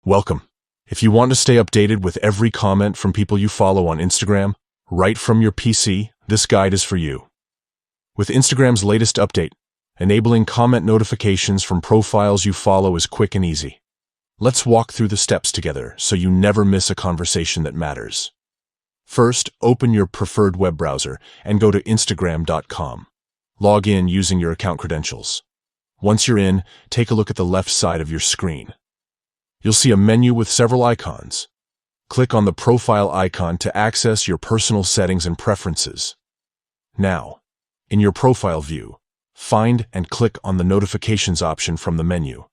Welcome. If you want to stay updated with every comment from people you follow on Instagram, right from your PC, this guide is for you. With Instagram's latest update, enabling comment notifications from profiles you follow is quick and easy. Let's walk through the steps together so you never miss a conversation that matters. First, open your preferred web browser and go to Instagram.com. Log in using your account credentials. Once you're in, take a look at the left side of your screen. You'll see a menu with several icons. Click on the profile icon to access your personal settings and preferences. Now, in your profile view, find and click on the notifications option from the menu.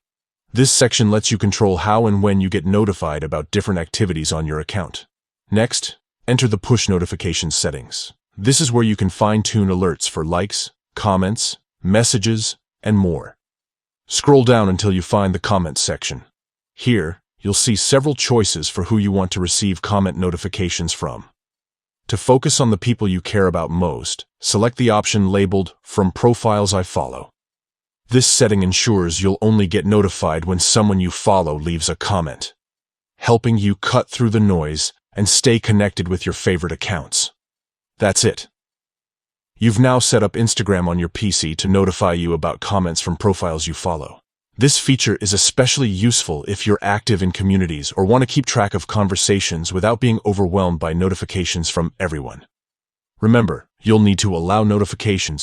This section lets you control how and when you get notified about different activities on your account. Next, enter the push notifications settings. This is where you can fine-tune alerts for likes, comments, messages, and more. Scroll down until you find the comments section. Here, you'll see several choices for who you want to receive comment notifications from. To focus on the people you care about most, select the option labeled From Profiles I Follow. This setting ensures you'll only get notified when someone you follow leaves a comment, helping you cut through the noise and stay connected with your favorite accounts. That's it. You've now set up Instagram on your PC to notify you about comments from profiles you follow. This feature is especially useful if you're active in communities or want to keep track of conversations without being overwhelmed by notifications from everyone. Remember, you'll need to allow notifications